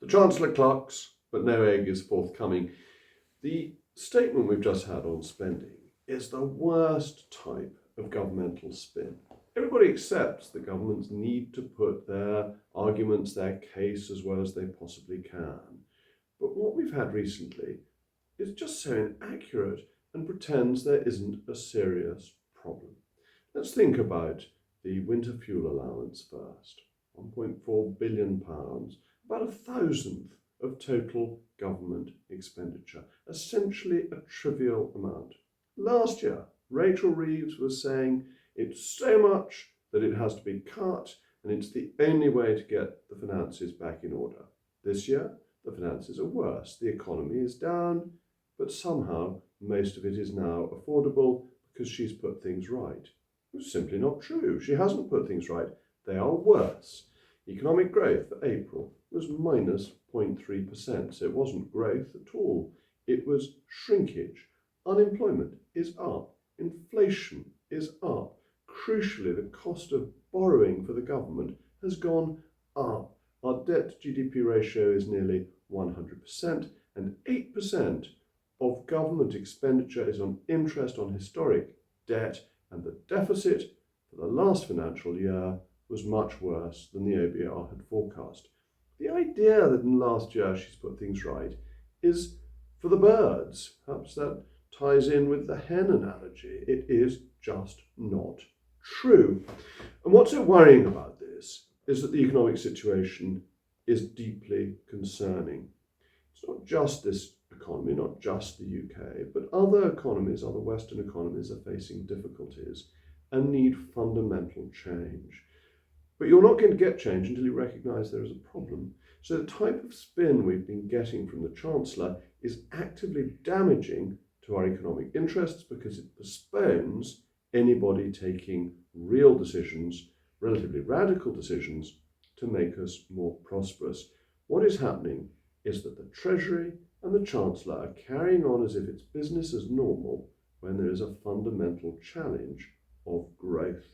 The Chancellor clucks, but no egg is forthcoming. The statement we've just had on spending is the worst type of governmental spin. Everybody accepts that governments need to put their arguments, their case, as well as they possibly can. But what we've had recently is just so inaccurate and pretends there isn't a serious problem. Let's think about the winter fuel allowance first. £1.4 billion, about a thousandth of total government expenditure, essentially a trivial amount. Last year, Rachel Reeves was saying it's so much that it has to be cut and it's the only way to get the finances back in order. This year, the finances are worse. The economy is down, but somehow most of it is now affordable because she's put things right. It's simply not true. She hasn't put things right. They are worse. Economic growth for April was minus 0.3%, so it wasn't growth at all. It was shrinkage. Unemployment is up. Inflation is up. Crucially, the cost of borrowing for the government has gone up. Our debt to GDP ratio is nearly 100%, and 8% of government expenditure is on interest on historic debt, and the deficit for the last financial year was much worse than the OBR had forecast. The idea that in last year she's put things right is for the birds. Perhaps that ties in with the hen analogy. It is just not true. And what's so worrying about this is that the economic situation is deeply concerning. It's not just this economy, not just the UK, but other economies, other Western economies are facing difficulties and need fundamental change. But you're not going to get change until you recognise there is a problem. So the type of spin we've been getting from the Chancellor is actively damaging to our economic interests because it postpones anybody taking real decisions, relatively radical decisions, to make us more prosperous. What is happening is that the Treasury and the Chancellor are carrying on as if it's business as normal when there is a fundamental challenge of growth.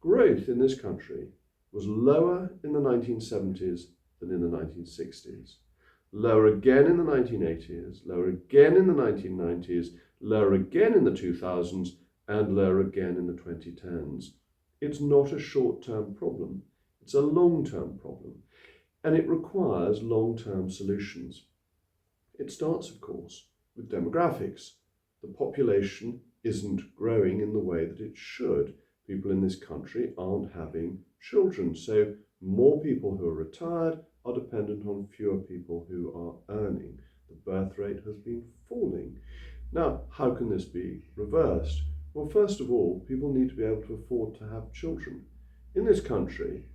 Growth in this country was lower in the 1970s than in the 1960s, lower again in the 1980s, lower again in the 1990s, lower again in the 2000s, and lower again in the 2010s. It's not a short-term problem, it's a long-term problem, and it requires long-term solutions. It starts, of course, with demographics. The population isn't growing in the way that it should. People in this country aren't having children, so more people who are retired are dependent on fewer people who are earning. The birth rate has been falling. Now, how can this be reversed? Well, first of all, people need to be able to afford to have children. In this country,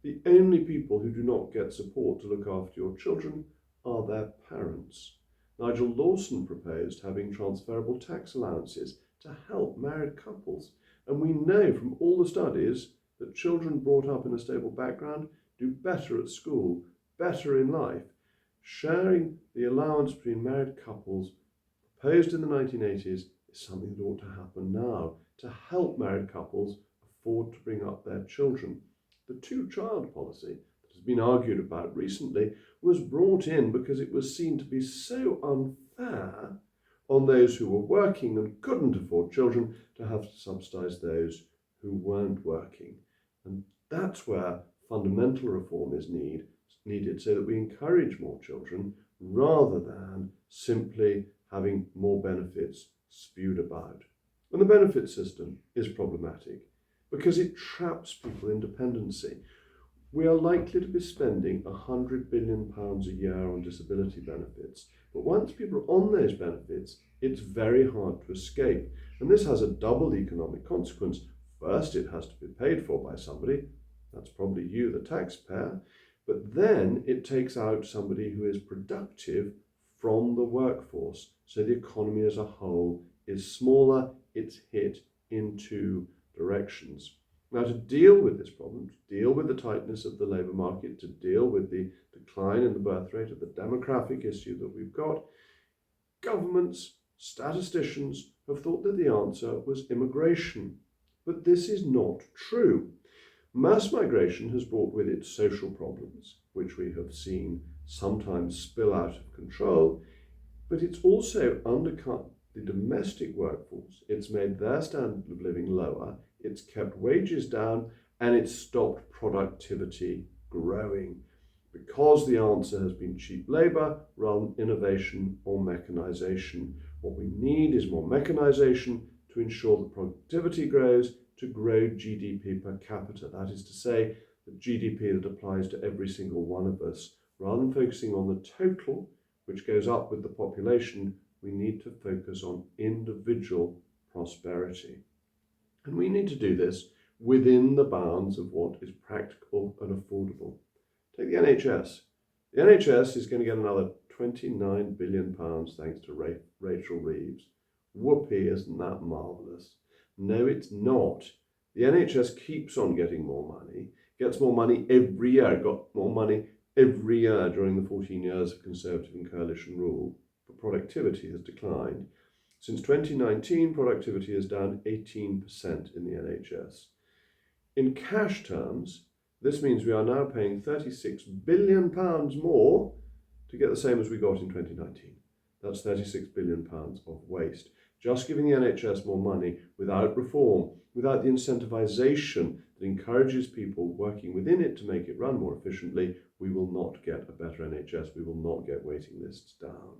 the only people who do not get support to look after your children are their parents. Nigel Lawson proposed having transferable tax allowances to help married couples. And we know from all the studies that children brought up in a stable background do better at school, better in life. Sharing the allowance between married couples proposed in the 1980s is something that ought to happen now to help married couples afford to bring up their children. The two-child policy that has been argued about recently was brought in because it was seen to be so unfair on those who were working and couldn't afford children to have to subsidise those who weren't working. And that's where fundamental reform is needed so that we encourage more children rather than simply having more benefits spewed about. And the benefit system is problematic because it traps people in dependency. We are likely to be spending £100 billion a year on disability benefits, but once people are on those benefits, it's very hard to escape. And this has a double economic consequence. First, it has to be paid for by somebody. That's probably you, the taxpayer. But then it takes out somebody who is productive from the workforce. So the economy as a whole is smaller. It's hit in two directions. Now, to deal with this problem, to deal with the tightness of the labour market, to deal with the decline in the birth rate, of the demographic issue that we've got, governments, statisticians have thought that the answer was immigration. But this is not true. Mass migration has brought with it social problems, which we have seen sometimes spill out of control, but it's also undercut the domestic workforce. It's made their standard of living lower, it's kept wages down, and it's stopped productivity growing, because the answer has been cheap labour rather than innovation or mechanisation. What we need is more mechanisation to ensure that productivity grows, to grow GDP per capita. That is to say, the GDP that applies to every single one of us. Rather than focusing on the total, which goes up with the population, we need to focus on individual prosperity. And we need to do this within the bounds of what is practical and affordable. Take the NHS. The NHS is going to get another £29 billion thanks to Rachel Reeves. Whoopee, isn't that marvellous? No, it's not. The NHS keeps on getting more money, gets more money every year. It got more money every year during the 14 years of Conservative and Coalition rule, but productivity has declined. Since 2019, productivity is down 18% in the NHS. In cash terms, this means we are now paying £36 billion more to get the same as we got in 2019. That's £36 billion of waste. Just giving the NHS more money without reform, without the incentivisation that encourages people working within it to make it run more efficiently, we will not get a better NHS. We will not get waiting lists down.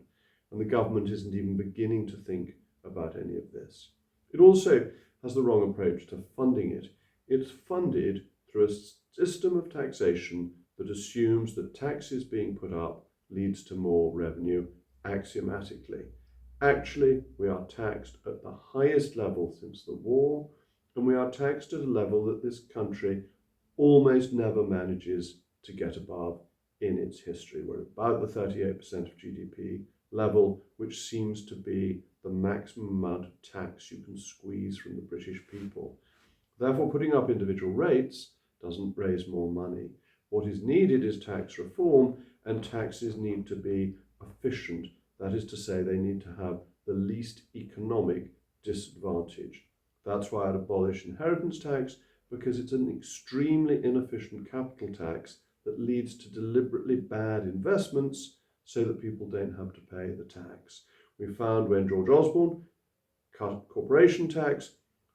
And the government isn't even beginning to think about any of this. It also has the wrong approach to funding it. It's funded through a system of taxation that assumes that taxes being put up leads to more revenue axiomatically. Actually, we are taxed at the highest level since the war, and we are taxed at a level that this country almost never manages to get above in its history. We're about the 38% of GDP level, which seems to be the maximum amount of tax you can squeeze from the British people. Therefore, putting up individual rates doesn't raise more money. What is needed is tax reform, and taxes need to be efficient. That is to say, they need to have the least economic disadvantage. That's why I'd abolish inheritance tax, because it's an extremely inefficient capital tax that leads to deliberately bad investments so that people don't have to pay the tax. We found when George Osborne cut corporation tax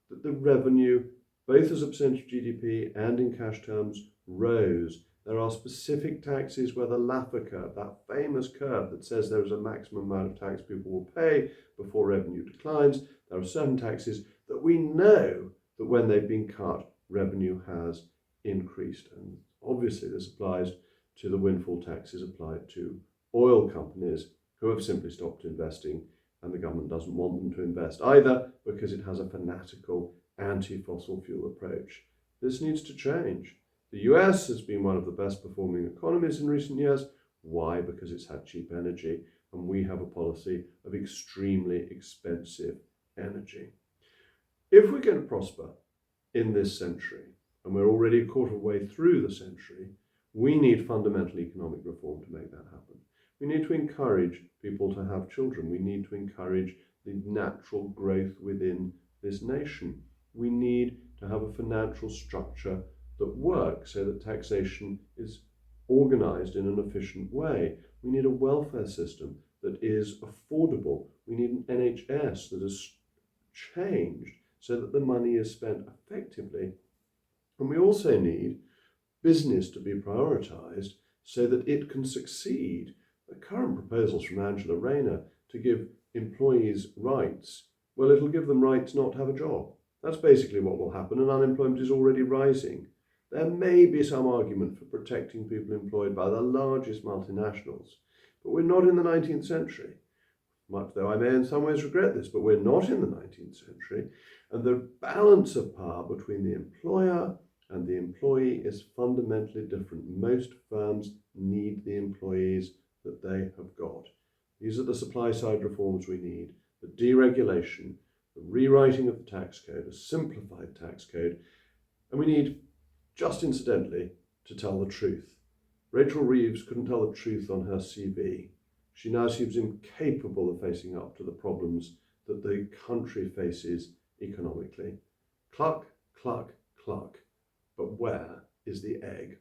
that the revenue, both as a percentage of GDP and in cash terms, rose. There are specific taxes where the Laffer curve, that famous curve that says there is a maximum amount of tax people will pay before revenue declines, there are certain taxes that we know that when they've been cut, revenue has increased. And obviously this applies to the windfall taxes applied to oil companies who have simply stopped investing, and the government doesn't want them to invest either because it has a fanatical anti-fossil fuel approach. This needs to change. The US has been one of the best performing economies in recent years. Why? Because it's had cheap energy, and we have a policy of extremely expensive energy. If we're going to prosper in this century, and we're already a quarter of the way through the century, we need fundamental economic reform to make that happen. We need to encourage people to have children. We need to encourage the natural growth within this nation. We need to have a financial structure that works so that taxation is organised in an efficient way. We need a welfare system that is affordable. We need an NHS that has changed so that the money is spent effectively. And we also need business to be prioritised so that it can succeed. The current proposals from Angela Rayner to give employees rights, well, it'll give them rights not to have a job. That's basically what will happen, and unemployment is already rising. There may be some argument for protecting people employed by the largest multinationals, but we're not in the 19th century. Much though I may in some ways regret this, but we're not in the 19th century, and the balance of power between the employer and the employee is fundamentally different. Most firms need the employees that they have got. These are the supply side reforms we need: the deregulation, the rewriting of the tax code, a simplified tax code, and we need, just incidentally, to tell the truth. Rachel Reeves couldn't tell the truth on her CV. She now seems incapable of facing up to the problems that the country faces economically. Cluck, cluck, cluck. But where is the egg?